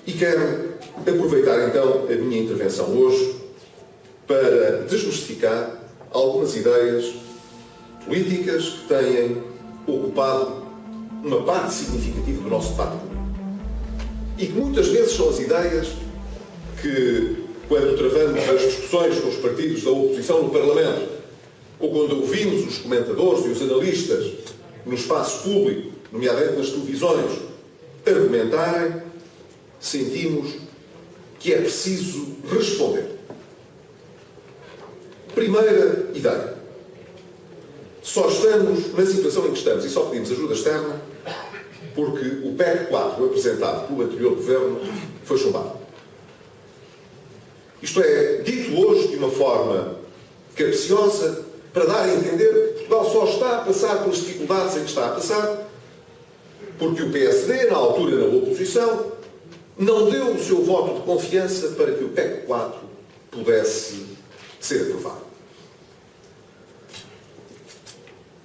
E quero aproveitar então a minha intervenção hoje para desmistificar algumas ideias políticas que têm ocupado uma parte significativa do nosso debate público. E que muitas vezes são as ideias que, quando travamos as discussões com os partidos da oposição no Parlamento, ou quando ouvimos os comentadores e os analistas no espaço público, nomeadamente nas televisões, argumentarem, sentimos que é preciso responder. Primeira ideia. Só estamos na situação em que estamos e só pedimos ajuda externa porque o PEC 4 apresentado pelo anterior governo foi chumbado. Isto é, dito hoje de uma forma capciosa, para dar a entender que Portugal só está a passar pelas dificuldades em que está a passar porque o PSD, na altura na oposição, não deu o seu voto de confiança para que o PEC 4 pudesse ser aprovado.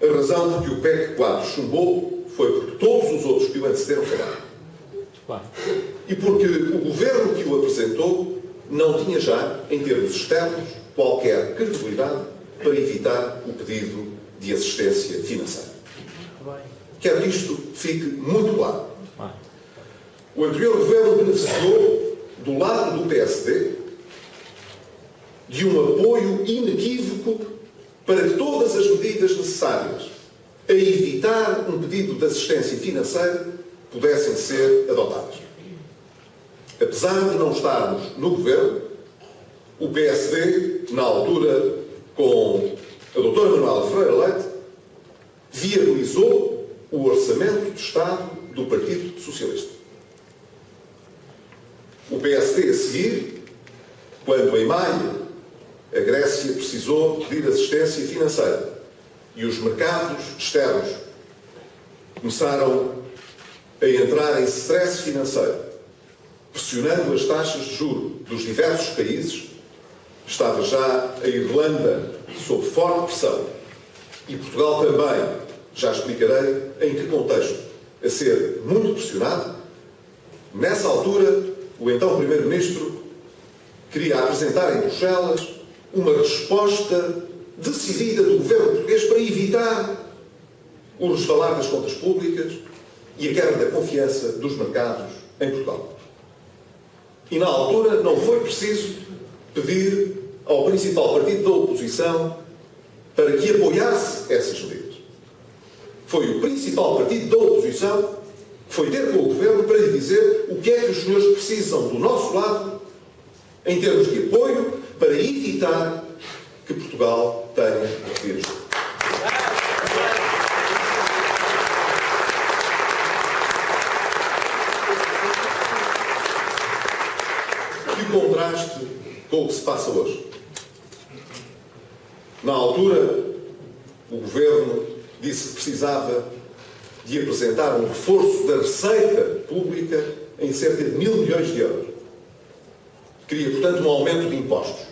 A razão por que o PEC 4 chumbou foi porque todos os outros que o antecederam falharam. E porque o governo que o apresentou não tinha já, em termos externos, qualquer credibilidade para evitar o pedido de assistência financeira. Quero que isto fique muito claro. O anterior governo beneficiou, do lado do PSD, de um apoio inequívoco para que todas as medidas necessárias a evitar um pedido de assistência financeira pudessem ser adotadas. Apesar de não estarmos no governo, o PSD, na altura, com a doutora Manuela Ferreira Leite, viabilizou o orçamento de Estado do Partido Socialista. O PSD, a seguir, quando em maio a Grécia precisou pedir assistência financeira e os mercados externos começaram a entrar em stress financeiro, pressionando as taxas de juros dos diversos países, estava já a Irlanda sob forte pressão e Portugal também, já explicarei em que contexto, a ser muito pressionado. Nessa altura, o então Primeiro-Ministro queria apresentar em Bruxelas uma resposta decidida do governo português para evitar o resvalar das contas públicas e a quebra da confiança dos mercados em Portugal. E na altura não foi preciso pedir ao principal partido da oposição para que apoiasse essas medidas. Foi o principal partido da oposição que foi ter com o governo para lhe dizer o que é que os senhores precisam do nosso lado em termos de apoio para evitar que Portugal tenha que pedir ajuda. E o contraste com o que se passa hoje. Na altura, o Governo disse que precisava de apresentar um reforço da receita pública em cerca de 1.000 milhões de euros. Queria, portanto, um aumento de impostos.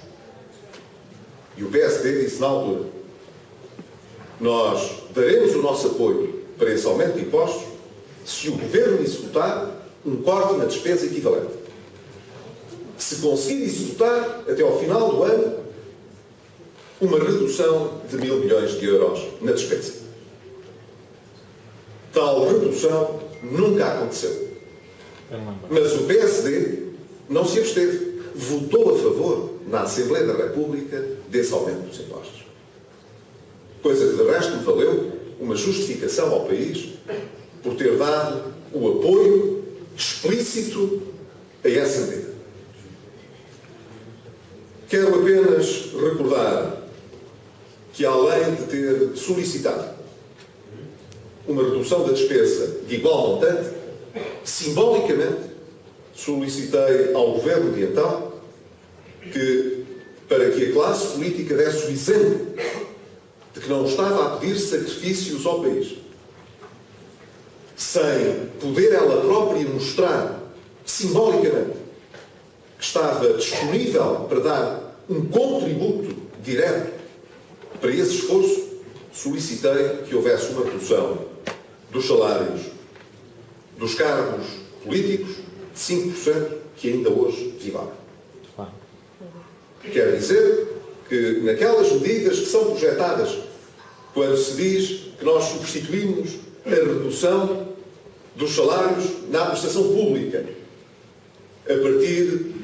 E o PSD disse na altura: nós daremos o nosso apoio para esse aumento de impostos se o Governo executar um corte na despesa equivalente. Se conseguir executar, até ao final do ano, uma redução de 1.000 milhões de euros na despesa. Tal redução nunca aconteceu. Mas o PSD não se absteve. Votou a favor, na Assembleia da República, desse aumento dos impostos. Coisa que, de resto, me valeu uma justificação ao país por ter dado o apoio explícito a essa medida. Quero apenas recordar que, além de ter solicitado uma redução da despesa de igual montante, simbolicamente solicitei ao Governo de então que, para que a classe política desse o exemplo de que não estava a pedir sacrifícios ao país, sem poder ela própria mostrar simbolicamente que estava disponível para dar um contributo direto para esse esforço, solicitei que houvesse uma redução dos salários dos cargos políticos de 5% que ainda hoje vigora. Quer dizer que naquelas medidas que são projetadas, quando se diz que nós substituímos a redução dos salários na administração pública a partir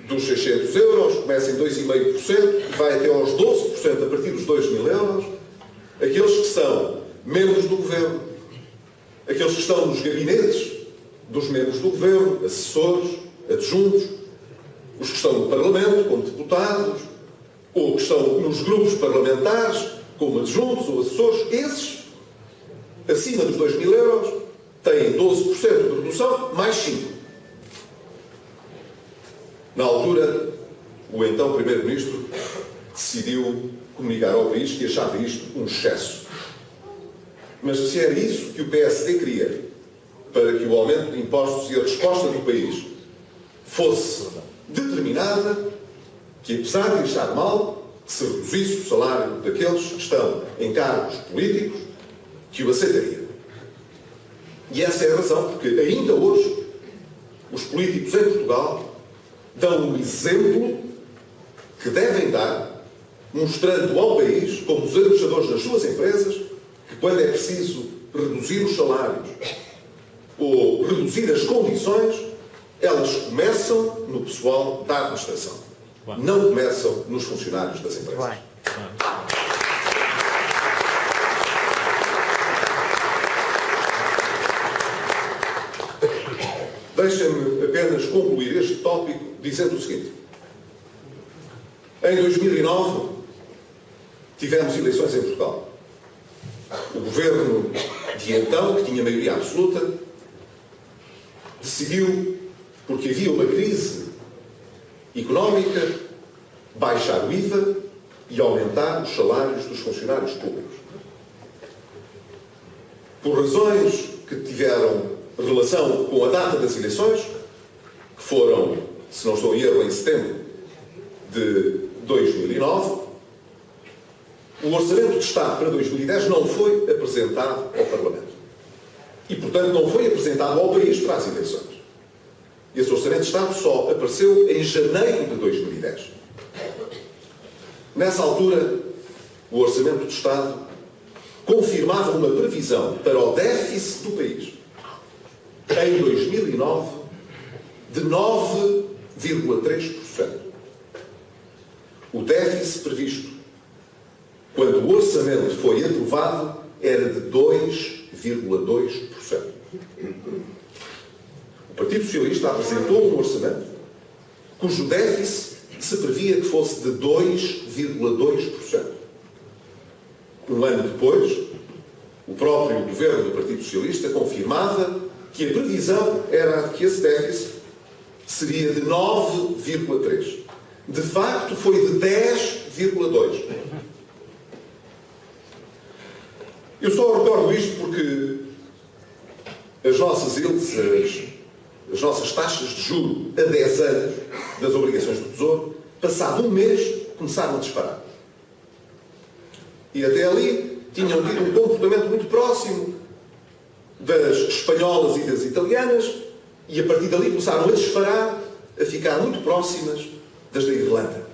dos 600 euros, começa em 2,5% e vai até aos 12% a partir dos 2.000 euros, aqueles que são membros do Governo, aqueles que estão nos gabinetes dos membros do Governo, assessores, adjuntos, os que estão no Parlamento como deputados, ou que estão nos grupos parlamentares como adjuntos ou assessores, esses, acima dos 2.000 euros, têm 12% de redução, mais 5%. Na altura, o então Primeiro-Ministro decidiu comunicar ao país que achava isto um excesso. Mas se era isso que o PSD queria, para que o aumento de impostos e a resposta do país fosse determinada, que apesar de achar mal, se reduzisse o salário daqueles que estão em cargos políticos, que o aceitaria. E essa é a razão porque ainda hoje os políticos em Portugal dão um exemplo que devem dar, mostrando ao país, como os administradores das suas empresas, que quando é preciso reduzir os salários ou reduzir as condições, elas começam no pessoal da administração. Não começam nos funcionários das empresas. Deixem-me apenas concluir este tópico dizendo o seguinte. Em 2009, tivemos eleições em Portugal. O governo de então, que tinha maioria absoluta, decidiu, porque havia uma crise económica, baixar o IVA e aumentar os salários dos funcionários públicos. Por razões que tiveram relação com a data das eleições, que foram, se não estou em erro, em setembro de 2009, o Orçamento de Estado para 2010 não foi apresentado ao Parlamento. E, portanto, não foi apresentado ao país para as eleições. Esse Orçamento de Estado só apareceu em janeiro de 2010. Nessa altura, o Orçamento de Estado confirmava uma previsão para o déficit do país em 2009 de 9,3%. O déficit previsto quando o orçamento foi aprovado era de 2,2%. O Partido Socialista apresentou um orçamento cujo déficit se previa que fosse de 2,2%. Um ano depois, o próprio governo do Partido Socialista confirmava que a previsão era que esse déficit seria de 9,3%. De facto, foi de 10,2%. Eu só recordo isto porque as nossas índices, as nossas taxas de juros a 10 anos das obrigações do Tesouro, passado um mês, começaram a disparar. E até ali tinham tido um comportamento muito próximo das espanholas e das italianas, e a partir dali começaram a disparar, a ficar muito próximas das da Irlanda,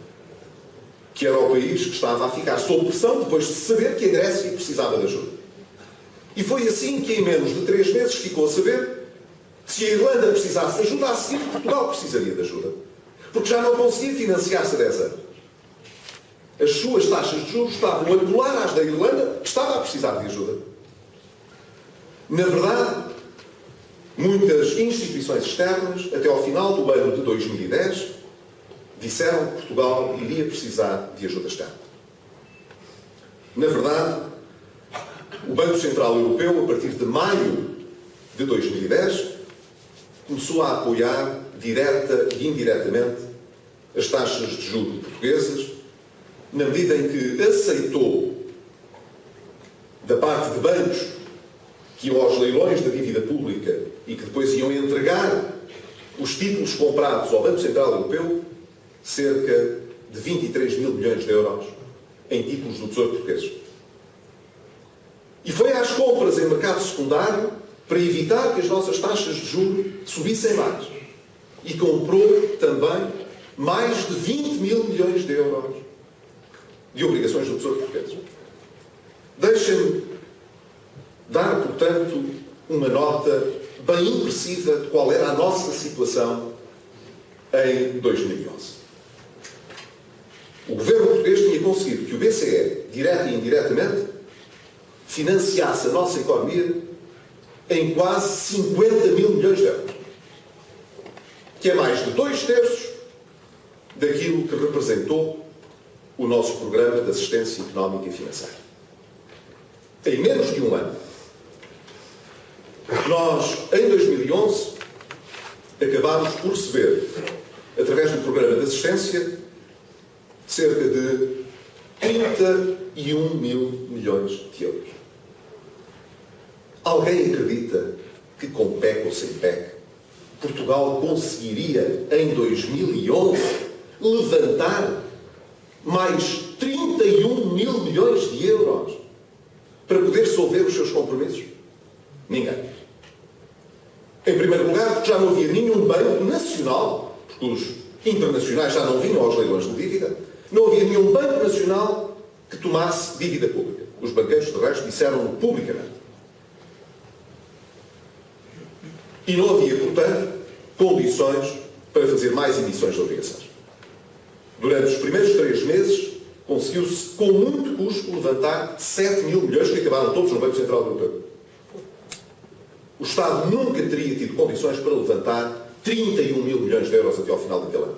que era o país que estava a ficar sob pressão depois de saber que a Grécia precisava de ajuda. E foi assim que em menos de 3 meses ficou a saber que se a Irlanda precisasse de ajuda, a seguir Portugal precisaria de ajuda. Porque já não conseguia financiar-se a 10 anos. As suas taxas de juros estavam a colar às da Irlanda, que estava a precisar de ajuda. Na verdade, muitas instituições externas, até ao final do ano de 2010, disseram que Portugal iria precisar de ajuda externa. Na verdade, o Banco Central Europeu, a partir de maio de 2010, começou a apoiar, direta e indiretamente, as taxas de juros portuguesas, na medida em que aceitou, da parte de bancos que iam aos leilões da dívida pública e que depois iam entregar os títulos comprados ao Banco Central Europeu, cerca de 23 mil milhões de euros em títulos do Tesouro português. E foi às compras em mercado secundário para evitar que as nossas taxas de juros subissem mais. e comprou também mais de 20 mil milhões de euros de obrigações do Tesouro Português. Deixem-me dar, portanto, uma nota bem impressiva de qual era a nossa situação em 2011. O governo português tinha conseguido que o BCE, direta e indiretamente, financiasse a nossa economia em quase 50 mil milhões de euros, que é mais de 2/3 daquilo que representou o nosso programa de assistência económica e financeira. Em menos de um ano, nós, em 2011, acabámos por receber, através do programa de assistência, cerca de 31 mil milhões de euros. Alguém acredita que, com PEC ou sem PEC, Portugal conseguiria, em 2011, levantar mais 31 mil milhões de euros para poder solver os seus compromissos? Ninguém. Em primeiro lugar, porque já não havia nenhum banco nacional, porque os internacionais já não vinham aos leilões de dívida, não havia nenhum banco nacional que tomasse dívida pública. Os banqueiros, de resto, disseram publicamente. E não havia, portanto, condições para fazer mais emissões de obrigações. Durante os primeiros 3 meses, conseguiu-se, com muito custo, levantar 7 mil milhões que acabaram todos no Banco Central Europeu. O Estado nunca teria tido condições para levantar 31 mil milhões de euros até ao final daquele ano.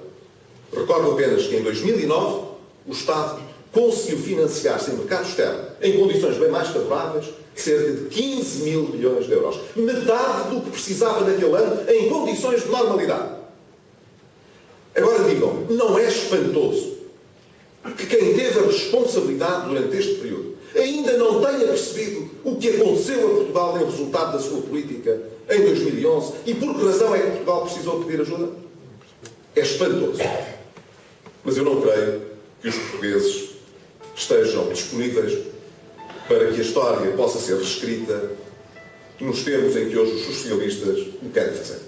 Recordo apenas que, em 2009, o Estado conseguiu financiar-se em mercado externo, em condições bem mais favoráveis, cerca de 15 mil milhões de euros. Metade do que precisava naquele ano, em condições de normalidade. Agora digam, não é espantoso que quem teve a responsabilidade durante este período ainda não tenha percebido o que aconteceu a Portugal em resultado da sua política em 2011 e por que razão é que Portugal precisou pedir ajuda? É espantoso. Mas eu não creio que os portugueses estejam disponíveis para que a história possa ser reescrita nos termos em que hoje os socialistas o querem fazer.